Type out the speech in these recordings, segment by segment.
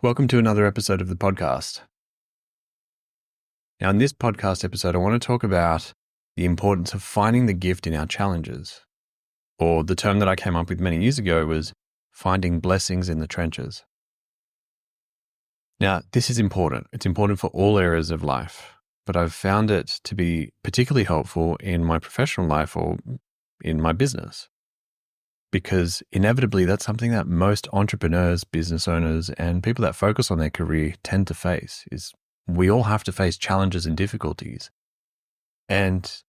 Welcome to another episode of the podcast. Now, in this podcast episode, I want to talk about the importance of finding the gift in our challenges. Or the term that I came up with many years ago was finding blessings in the trenches. Now, this is important. It's important for all areas of life, but I've found it to be particularly helpful in my professional life or in my business. Because inevitably, that's something that most entrepreneurs, business owners, and people that focus on their career tend to face is we all have to face challenges and difficulties. And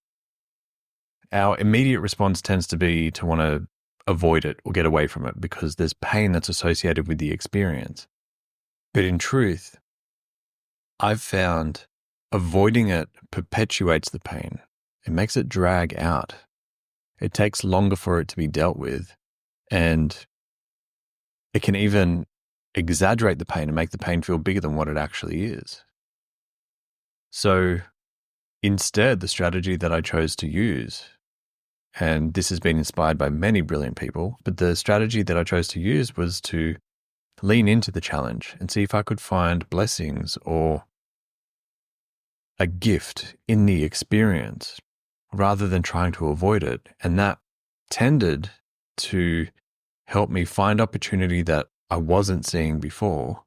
our immediate response tends to be to want to avoid it or get away from it because there's pain that's associated with the experience. But in truth, I've found avoiding it perpetuates the pain. It makes it drag out. It takes longer for it to be dealt with, and it can even exaggerate the pain and make the pain feel bigger than what it actually is. So instead, the strategy that I chose to use, and this has been inspired by many brilliant people, but the strategy that I chose to use was to lean into the challenge and see if I could find blessings or a gift in the experience, rather than trying to avoid it. And that tended to help me find opportunity that I wasn't seeing before,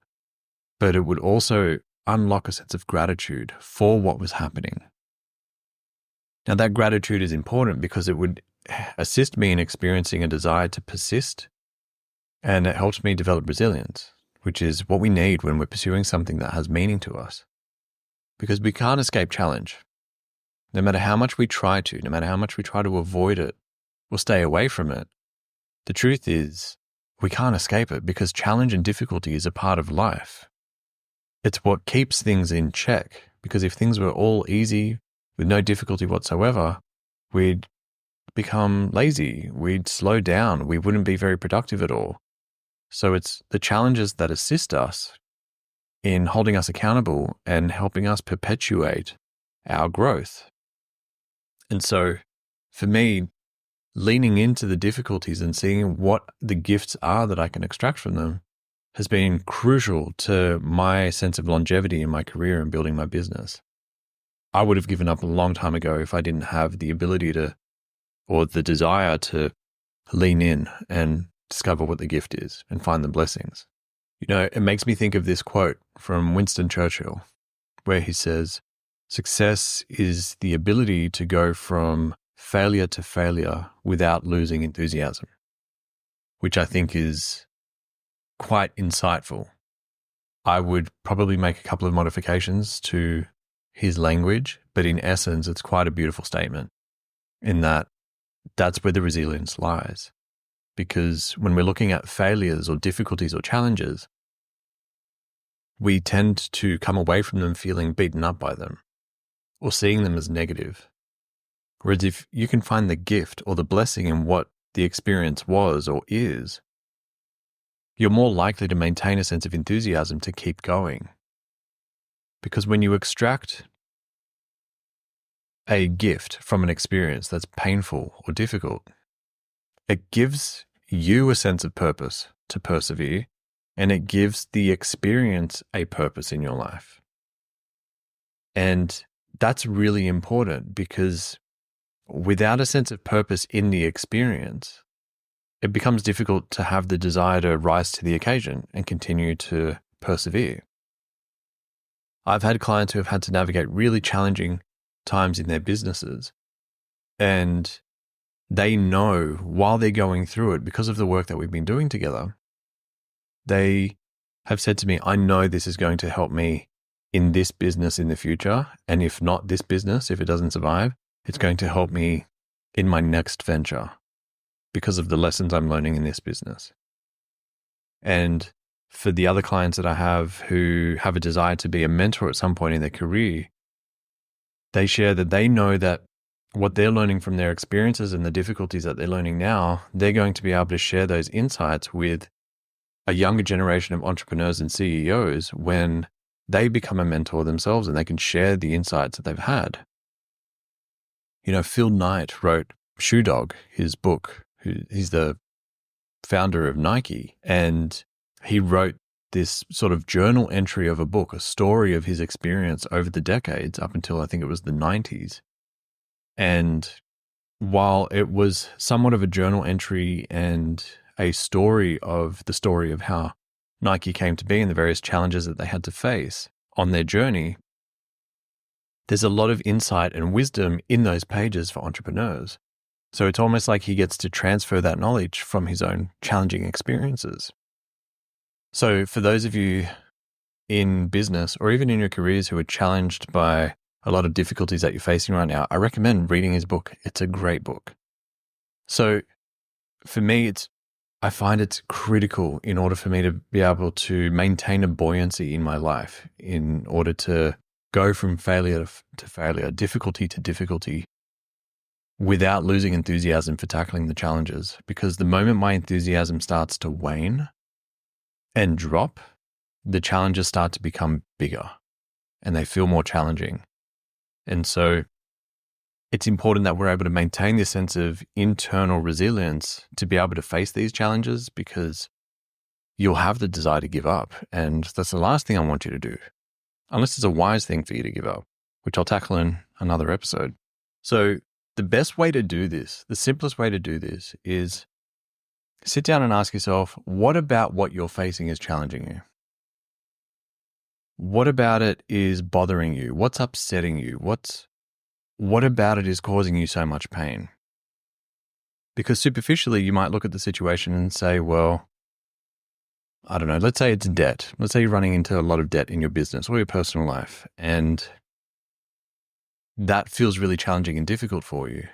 but it would also unlock a sense of gratitude for what was happening. Now, that gratitude is important because it would assist me in experiencing a desire to persist, and it helps me develop resilience, which is what we need when we're pursuing something that has meaning to us. Because we can't escape challenge. No matter how much we try to, no matter how much we try to avoid it or stay away from it, the truth is we can't escape it because challenge and difficulty is a part of life. It's what keeps things in check, because if things were all easy with no difficulty whatsoever, we'd become lazy, we'd slow down, we wouldn't be very productive at all. So it's the challenges that assist us in holding us accountable and helping us perpetuate our growth. And so for me, leaning into the difficulties and seeing what the gifts are that I can extract from them has been crucial to my sense of longevity in my career and building my business. I would have given up a long time ago if I didn't have the ability to, or the desire to lean in and discover what the gift is and find the blessings. You know, it makes me think of this quote from Winston Churchill, where he says, "Success is the ability to go from failure to failure without losing enthusiasm," which I think is quite insightful. I would probably make a couple of modifications to his language, but in essence, it's quite a beautiful statement in that that's where the resilience lies. Because when we're looking at failures or difficulties or challenges, we tend to come away from them feeling beaten up by them or seeing them as negative. Whereas if you can find the gift or the blessing in what the experience was or is, you're more likely to maintain a sense of enthusiasm to keep going. Because when you extract a gift from an experience that's painful or difficult, it gives you a sense of purpose to persevere, and it gives the experience a purpose in your life. And that's really important because without a sense of purpose in the experience, it becomes difficult to have the desire to rise to the occasion and continue to persevere. I've had clients who have had to navigate really challenging times in their businesses, and they know while they're going through it, because of the work that we've been doing together, they have said to me, "I know this is going to help me in this business in the future. And if not this business, if it doesn't survive, it's going to help me in my next venture because of the lessons I'm learning in this business." And for the other clients that I have who have a desire to be a mentor at some point in their career, they share that they know that what they're learning from their experiences and the difficulties that they're learning now, they're going to be able to share those insights with a younger generation of entrepreneurs and CEOs when they become a mentor themselves and they can share the insights that they've had. You know, Phil Knight wrote Shoe Dog, his book. He's the founder of Nike, and he wrote this sort of journal entry of a book, a story of his experience over the decades up until I think it was the 90s. And while it was somewhat of a journal entry and a story of the story of how Nike came to be and the various challenges that they had to face on their journey, there's a lot of insight and wisdom in those pages for entrepreneurs. So it's almost like he gets to transfer that knowledge from his own challenging experiences. So for those of you in business or even in your careers who are challenged by a lot of difficulties that you're facing right now, I recommend reading his book. It's a great book. So for me, I find it's critical in order for me to be able to maintain a buoyancy in my life, in order to go from failure to failure, difficulty to difficulty, without losing enthusiasm for tackling the challenges. Because the moment my enthusiasm starts to wane and drop, the challenges start to become bigger and they feel more challenging. And so it's important that we're able to maintain this sense of internal resilience to be able to face these challenges, because you'll have the desire to give up. And that's the last thing I want you to do, unless it's a wise thing for you to give up, which I'll tackle in another episode. So the best way to do this, the simplest way to do this, is sit down and ask yourself, what about what you're facing is challenging you? What about it is bothering you? What's upsetting you? What about it is causing you so much pain? Because superficially, you might look at the situation and say, well, I don't know, let's say it's debt. Let's say you're running into a lot of debt in your business or your personal life, and that feels really challenging and difficult for you.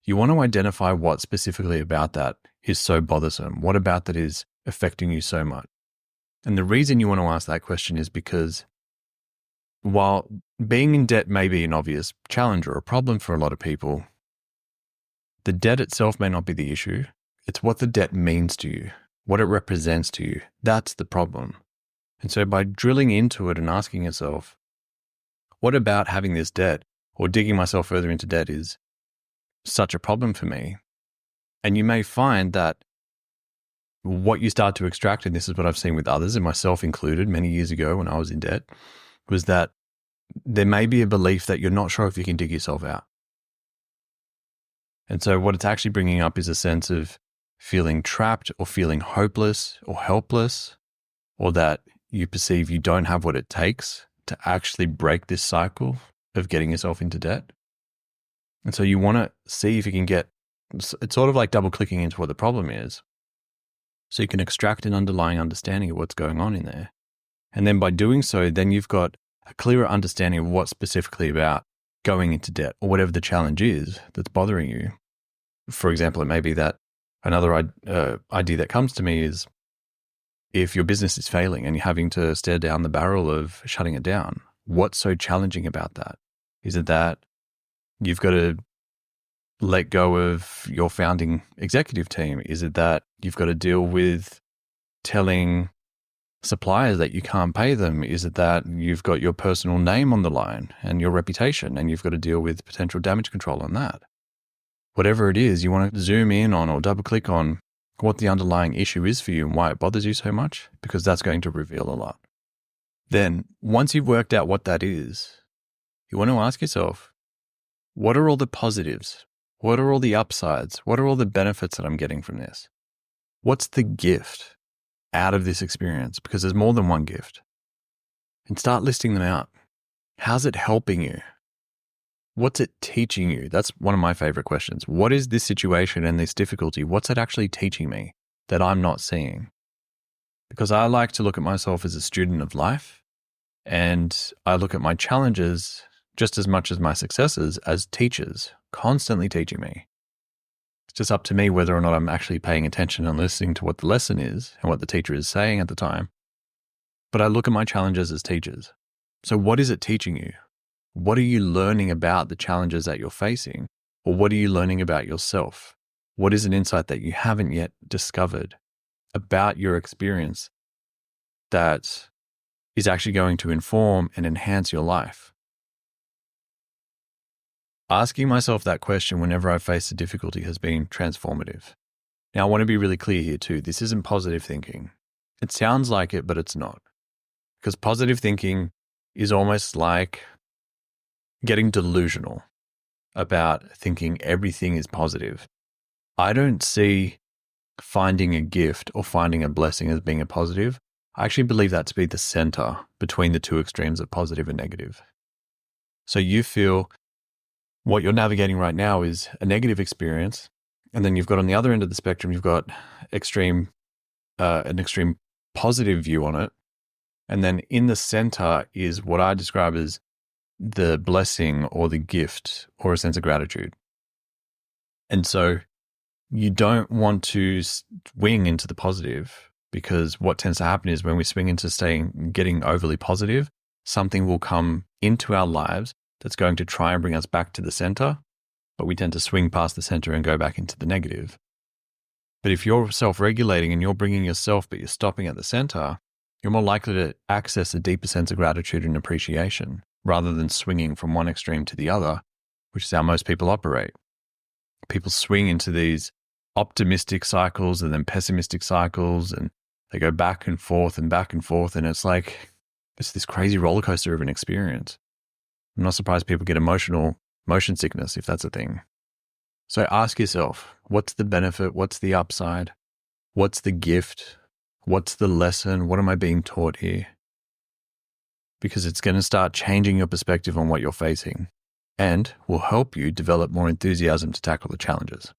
You want to identify what specifically about that is so bothersome. What about that is affecting you so much? And the reason you want to ask that question is because while being in debt may be an obvious challenge or a problem for a lot of people, the debt itself may not be the issue. It's what the debt means to you, what it represents to you. That's the problem. And so by drilling into it and asking yourself, what about having this debt or digging myself further into debt is such a problem for me? And you may find that what you start to extract, and this is what I've seen with others and myself included many years ago when I was in debt, was that there may be a belief that you're not sure if you can dig yourself out. And so what it's actually bringing up is a sense of feeling trapped or feeling hopeless or helpless, or that you perceive you don't have what it takes to actually break this cycle of getting yourself into debt. And so you want to see if you can it's sort of like double clicking into what the problem is, so you can extract an underlying understanding of what's going on in there. And then by doing so, then you've got a clearer understanding of what specifically about going into debt or whatever the challenge is that's bothering you. For example, it may be that another idea that comes to me is if your business is failing and you're having to stare down the barrel of shutting it down, what's so challenging about that? Is it that you've got to let go of your founding executive team? Is it that you've got to deal with telling suppliers that you can't pay them? Is it that you've got your personal name on the line and your reputation and you've got to deal with potential damage control on that? Whatever it is, you want to zoom in on or double click on what the underlying issue is for you and why it bothers you so much, because that's going to reveal a lot. Then once you've worked out what that is, you want to ask yourself, what are all the positives? What are all the upsides? What are all the benefits that I'm getting from this? What's the gift out of this experience? Because there's more than one gift. And start listing them out. How's it helping you? What's it teaching you? That's one of my favorite questions. What is this situation and this difficulty? What's it actually teaching me that I'm not seeing? Because I like to look at myself as a student of life, and I look at my challenges just as much as my successes as teachers, constantly teaching me. It's just up to me whether or not I'm actually paying attention and listening to what the lesson is and what the teacher is saying at the time. But I look at my challenges as teachers. So what is it teaching you? What are you learning about the challenges that you're facing? Or what are you learning about yourself? What is an insight that you haven't yet discovered about your experience that is actually going to inform and enhance your life? Asking myself that question whenever I face a difficulty has been transformative. Now, I want to be really clear here too. This isn't positive thinking. It sounds like it, but it's not. Because positive thinking is almost like getting delusional about thinking everything is positive. I don't see finding a gift or finding a blessing as being a positive. I actually believe that to be the center between the two extremes of positive and negative. So you feel what you're navigating right now is a negative experience. And then you've got on the other end of the spectrum, you've got an extreme positive view on it. And then in the center is what I describe as the blessing or the gift or a sense of gratitude. And so you don't want to swing into the positive, because what tends to happen is when we swing into getting overly positive, something will come into our lives that's going to try and bring us back to the center, but we tend to swing past the center and go back into the negative. But if you're self-regulating and you're bringing yourself, but you're stopping at the center, you're more likely to access a deeper sense of gratitude and appreciation rather than swinging from one extreme to the other, which is how most people operate. People swing into these optimistic cycles and then pessimistic cycles, and they go back and forth. And it's like, it's this crazy roller coaster of an experience. I'm not surprised people get motion sickness, if that's a thing. So ask yourself, what's the benefit? What's the upside? What's the gift? What's the lesson? What am I being taught here? Because it's going to start changing your perspective on what you're facing and will help you develop more enthusiasm to tackle the challenges.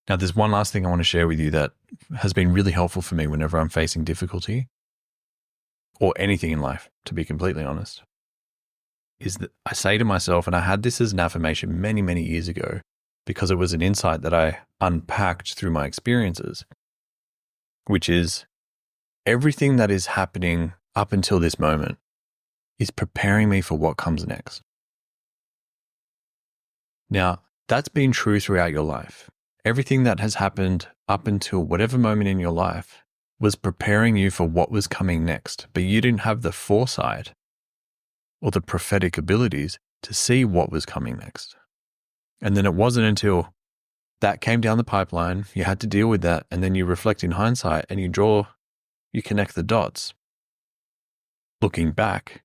Now, there's one last thing I want to share with you that has been really helpful for me whenever I'm facing difficulty or anything in life, to be completely honest, is that I say to myself, and I had this as an affirmation many, many years ago, because it was an insight that I unpacked through my experiences, which is everything that is happening up until this moment is preparing me for what comes next. Now, that's been true throughout your life. Everything that has happened up until whatever moment in your life was preparing you for what was coming next, but you didn't have the foresight or the prophetic abilities to see what was coming next. And then it wasn't until that came down the pipeline, you had to deal with that, and then you reflect in hindsight and you connect the dots, looking back,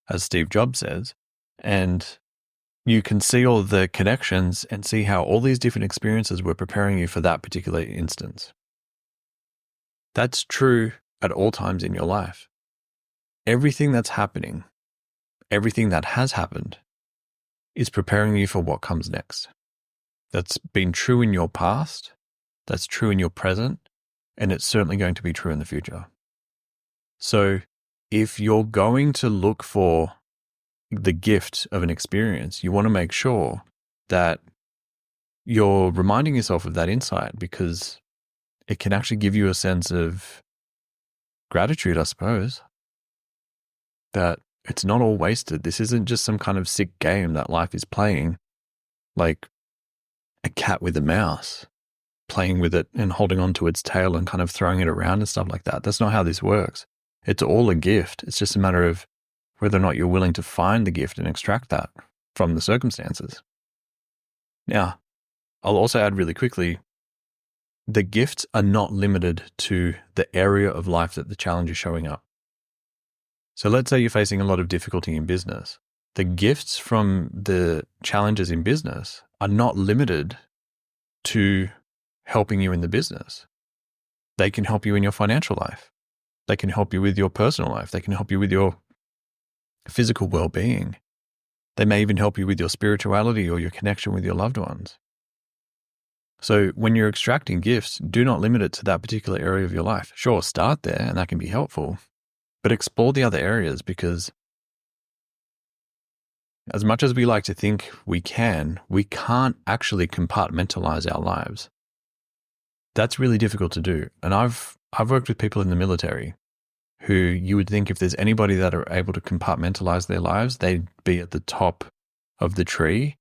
as Steve Jobs says, and you can see all the connections and see how all these different experiences were preparing you for that particular instance. That's true at all times in your life. Everything that's happening, everything that has happened, is preparing you for what comes next. That's been true in your past, that's true in your present, and it's certainly going to be true in the future. So if you're going to look for the gift of an experience, you want to make sure that you're reminding yourself of that insight, because it can actually give you a sense of gratitude, I suppose, that it's not all wasted. This isn't just some kind of sick game that life is playing, like a cat with a mouse, playing with it and holding on to its tail and kind of throwing it around and stuff like that. That's not how this works. It's all a gift. It's just a matter of whether or not you're willing to find the gift and extract that from the circumstances. Now, I'll also add really quickly, the gifts are not limited to the area of life that the challenge is showing up. So let's say you're facing a lot of difficulty in business. The gifts from the challenges in business are not limited to helping you in the business. They can help you in your financial life. They can help you with your personal life. They can help you with your physical well-being. They may even help you with your spirituality or your connection with your loved ones. So when you're extracting gifts, do not limit it to that particular area of your life. Sure, start there and that can be helpful, but explore the other areas, because as much as we like to think we can't actually compartmentalize our lives. That's really difficult to do. And I've worked with people in the military who you would think if there's anybody that are able to compartmentalize their lives, they'd be at the top of the tree,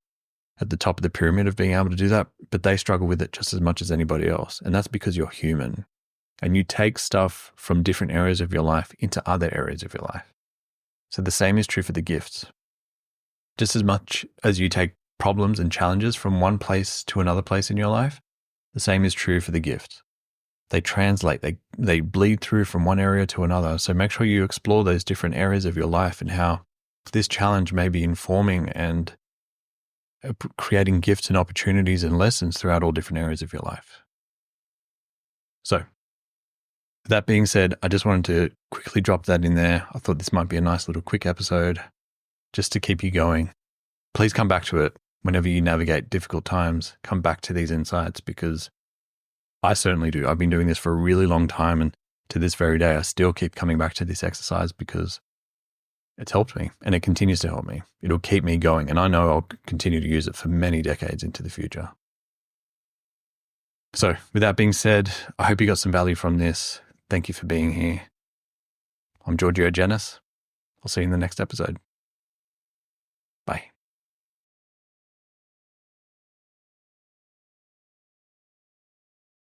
at the top of the pyramid of being able to do that, but they struggle with it just as much as anybody else. And that's because you're human and you take stuff from different areas of your life into other areas of your life. So the same is true for the gifts. Just as much as you take problems and challenges from one place to another place in your life, the same is true for the gifts. they translate, they bleed through from one area to another. So make sure you explore those different areas of your life and how this challenge may be informing and creating gifts and opportunities and lessons throughout all different areas of your life. So, with that being said, I just wanted to quickly drop that in there. I thought this might be a nice little quick episode just to keep you going. Please come back to it whenever you navigate difficult times. Come back to these insights because I certainly do. I've been doing this for a really long time, and to this very day, I still keep coming back to this exercise because it's helped me and it continues to help me. It'll keep me going, and I know I'll continue to use it for many decades into the future. So with that being said, I hope you got some value from this. Thank you for being here. I'm Giorgio Janis. I'll see you in the next episode. Bye.